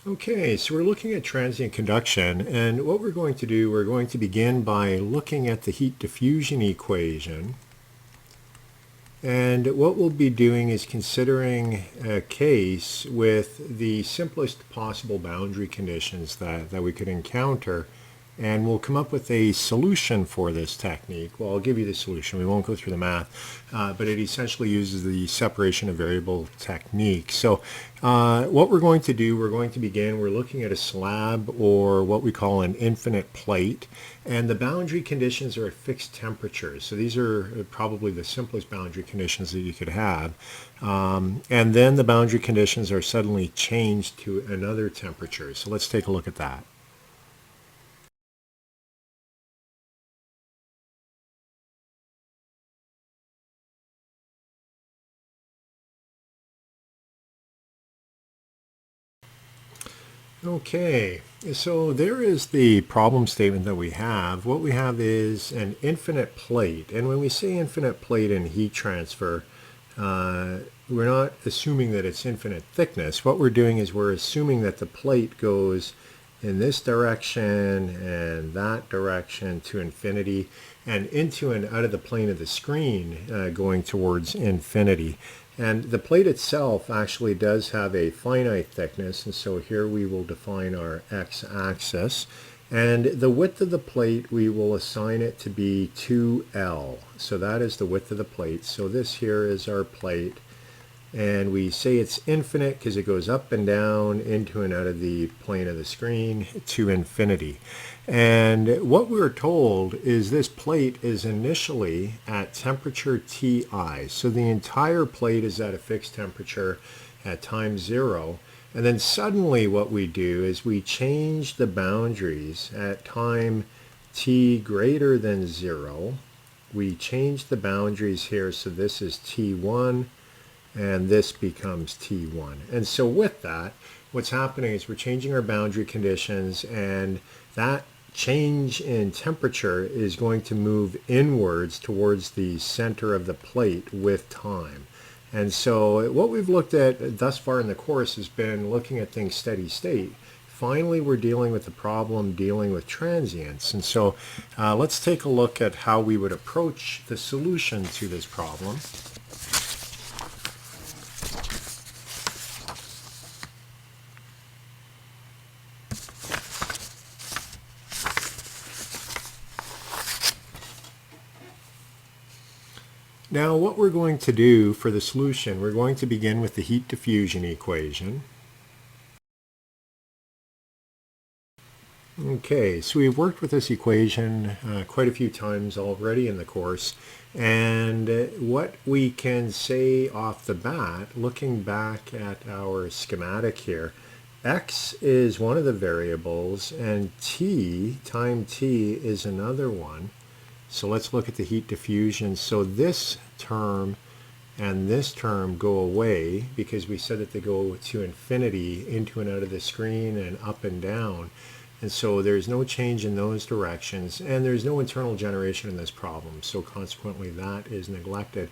Okay, so we're looking at transient conduction, and what we're going to do, we're going to begin by looking at the heat diffusion equation. And what we'll be doing is considering a case with the simplest possible boundary conditions that we could encounter, and we'll come up with a solution for this technique. Well, I'll give you the solution. We won't go through the math, but it essentially uses the separation of variable technique. So what we're going to do, we're going to begin, we're looking at a slab, or what we call an infinite plate, and the boundary conditions are at fixed temperatures. So these are probably the simplest boundary conditions that you could have. And then the boundary conditions are suddenly changed to another temperature. So let's take a look at that. Okay, so there is the problem statement that we have. What we have is an infinite plate, and when we say infinite plate in heat transfer, we're not assuming that it's infinite thickness. What we're doing is we're assuming that the plate goes in this direction and that direction to infinity, and into and out of the plane of the screen going towards infinity. And the plate itself actually does have a finite thickness, and so here we will define our x-axis. And the width of the plate, we will assign it to be 2L. So that is the width of the plate. So this here is our plate. And we say it's infinite because it goes up and down into and out of the plane of the screen to infinity. And what we're told is this plate is initially at temperature Ti. So the entire plate is at a fixed temperature at time 0. And then suddenly what we do is we change the boundaries at time T greater than 0. We change the boundaries here, so this is T1. And this becomes T1. And so with that, what's happening is we're changing our boundary conditions, and that change in temperature is going to move inwards towards the center of the plate with time. And so what we've looked at thus far in the course has been looking at things steady state. Finally, we're dealing with the problem dealing with transients. And so let's take a look at how we would approach the solution to this problem. Now what we're going to do for the solution, we're going to begin with the heat diffusion equation. Okay, so we've worked with this equation quite a few times already in the course, and what we can say off the bat, looking back at our schematic here, x is one of the variables and time t is another one. So let's look at the heat diffusion. So this term and this term go away because we said that they go to infinity, into and out of the screen and up and down. And so there's no change in those directions, and there's no internal generation in this problem. So consequently that is neglected.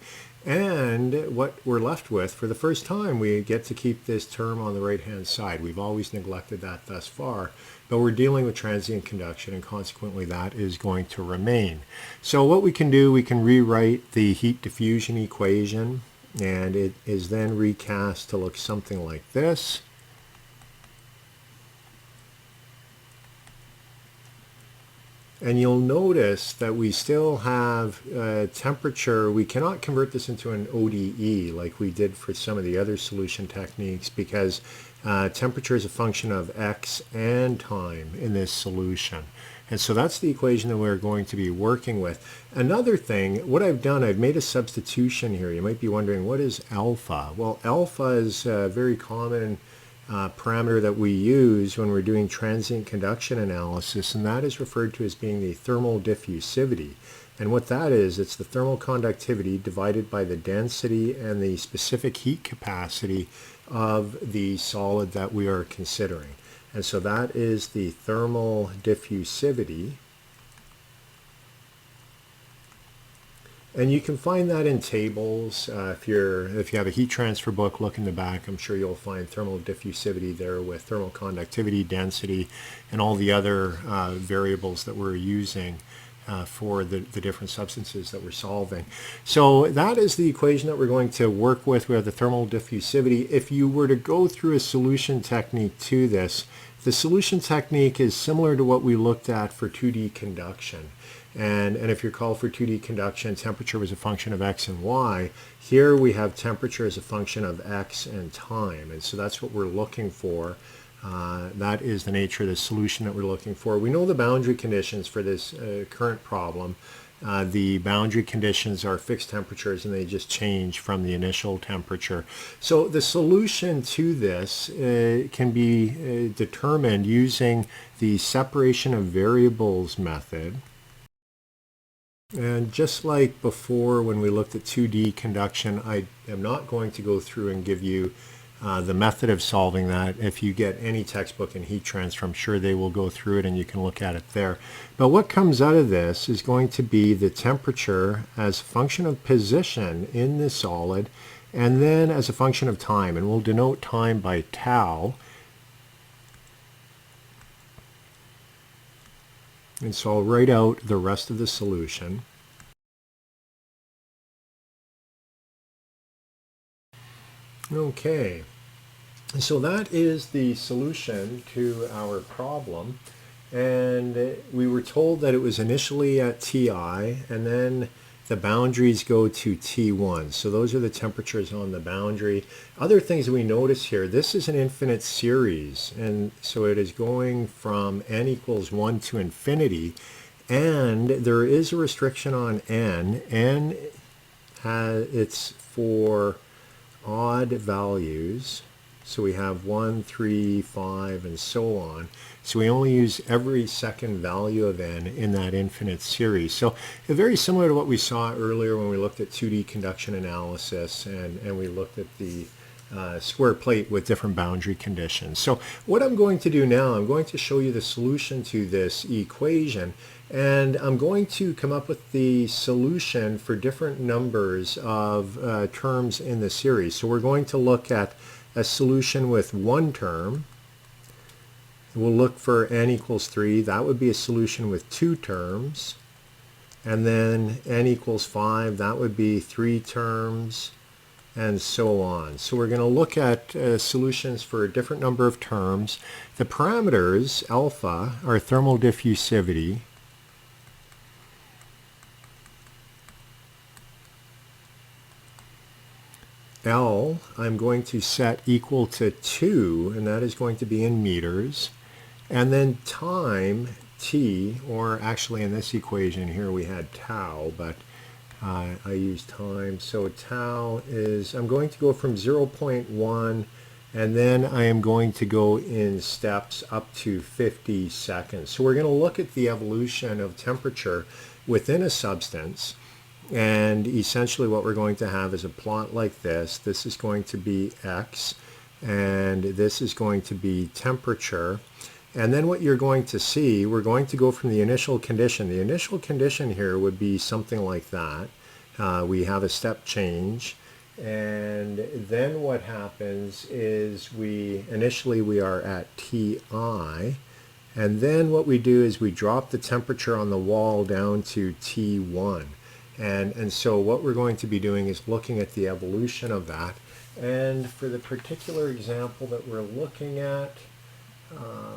And what we're left with, for the first time, we get to keep this term on the right-hand side. We've always neglected that thus far, but we're dealing with transient conduction, and consequently that is going to remain. So what we can do, we can rewrite the heat diffusion equation, and it is then recast to look something like this. And you'll notice that we still have temperature. We cannot convert this into an ODE like we did for some of the other solution techniques, because temperature is a function of x and time in this solution. And so that's the equation that we're going to be working with. Another thing, what I've done, I've made a substitution here. You might be wondering, what is alpha? Well, alpha is a very common parameter that we use when we're doing transient conduction analysis, and that is referred to as being the thermal diffusivity. And what that is, it's the thermal conductivity divided by the density and the specific heat capacity of the solid that we are considering. And so that is the thermal diffusivity. And you can find that in tables. If you have a heat transfer book, look in the back. I'm sure you'll find thermal diffusivity there with thermal conductivity, density, and all the other variables that we're using for the different substances that we're solving. So that is the equation that we're going to work with. We have the thermal diffusivity. If you were to go through a solution technique to this, the solution technique is similar to what we looked at for 2D conduction. And if you recall, for 2D conduction, temperature was a function of x and y. Here we have temperature as a function of x and time. And so that's what we're looking for. That is the nature of the solution that we're looking for. We know the boundary conditions for this current problem. The boundary conditions are fixed temperatures and they just change from the initial temperature. So the solution to this can be determined using the separation of variables method. And just like before when we looked at 2D conduction, I am not going to go through and give you the method of solving that. If you get any textbook in heat transfer, I'm sure they will go through it and you can look at it there. But what comes out of this is going to be the temperature as a function of position in the solid and then as a function of time. And we'll denote time by tau. And so I'll write out the rest of the solution. Okay, so that is the solution to our problem. And we were told that it was initially at Ti, and then the boundaries go to T1. So those are the temperatures on the boundary. Other things that we notice here, this is an infinite series. And so it is going from n equals 1 to infinity. And there is a restriction on n. N, it's for odd values. So we have 1, 3, 5, and so on. So we only use every second value of n in that infinite series. So very similar to what we saw earlier when we looked at 2D conduction analysis and we looked at the square plate with different boundary conditions. So what I'm going to do now, I'm going to show you the solution to this equation, and I'm going to come up with the solution for different numbers of terms in the series. So we're going to look at a solution with one term. We'll look for n equals 3. That would be a solution with two terms. And then n equals 5. That would be 3 terms, and so on. So we're going to look at solutions for a different number of terms. The parameters, alpha, are thermal diffusivity. L, I'm going to set equal to 2, and that is going to be in meters. And then time, T, or actually in this equation here we had tau, but I used time. So tau is, I'm going to go from 0.1, and then I am going to go in steps up to 50 seconds. So we're going to look at the evolution of temperature within a substance. And essentially what we're going to have is a plot like this. This is going to be x, and this is going to be temperature. And then what you're going to see, we're going to go from the initial condition. The initial condition here would be something like that. We have a step change. And then what happens is initially we are at Ti. And then what we do is we drop the temperature on the wall down to T1. And so what we're going to be doing is looking at the evolution of that. And for the particular example that we're looking at,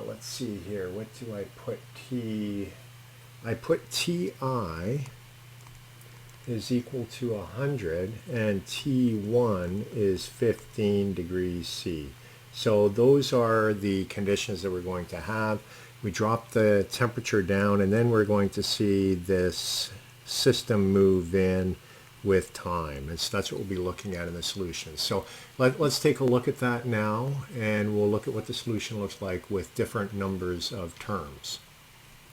let's see here, what do I put T? I put Ti is equal to 100, and T1 is 15 degrees C. So those are the conditions that we're going to have. We drop the temperature down, and then we're going to see this system move in with time. And so that's what we'll be looking at in the solution. So let's take a look at that now, and we'll look at what the solution looks like with different numbers of terms.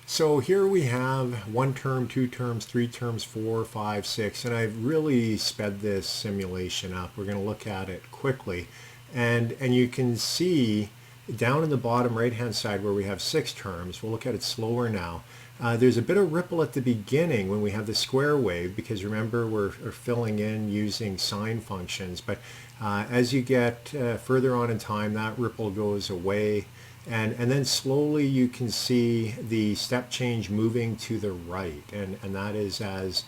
So here we have one term, two terms, three terms, 4, 5, 6, and I've really sped this simulation up. We're going to look at it quickly, and you can see down in the bottom right hand side where we have 6 terms, we'll look at it slower now. There's a bit of ripple at the beginning when we have the square wave, because remember we're filling in using sine functions, but as you get further on in time, that ripple goes away. And then slowly you can see the step change moving to the right, and that is as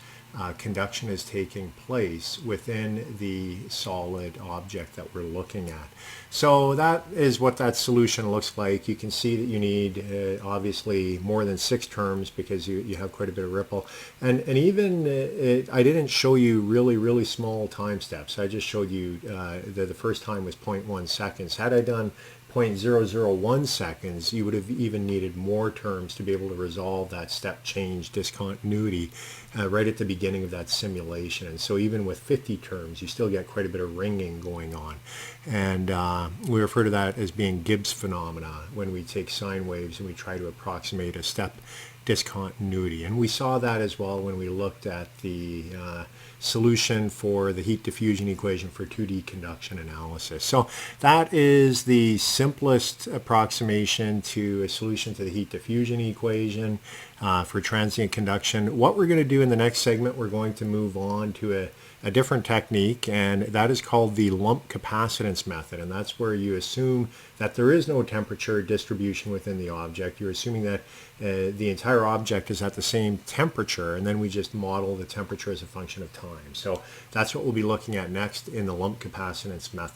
conduction is taking place within the solid object that we're looking at. So that is what that solution looks like. You can see that you need obviously more than 6 terms because you have quite a bit of ripple. And even I didn't show you really small time steps. I just showed you the first time was 0.1 seconds. Had I done 0.001 seconds, you would have even needed more terms to be able to resolve that step change discontinuity right at the beginning of that simulation. And so even with 50 terms, you still get quite a bit of ringing going on. And we refer to that as being Gibbs phenomena when we take sine waves and we try to approximate a step discontinuity. And we saw that as well when we looked at the solution for the heat diffusion equation for 2D conduction analysis. So that is the simplest approximation to a solution to the heat diffusion equation for transient conduction. What we're going to do in the next segment, we're going to move on to a different technique, and that is called the lump capacitance method. And that's where you assume that there is no temperature distribution within the object. You're assuming that the entire object is at the same temperature, and then we just model the temperature as a function of time. So that's what we'll be looking at next in the lump capacitance method.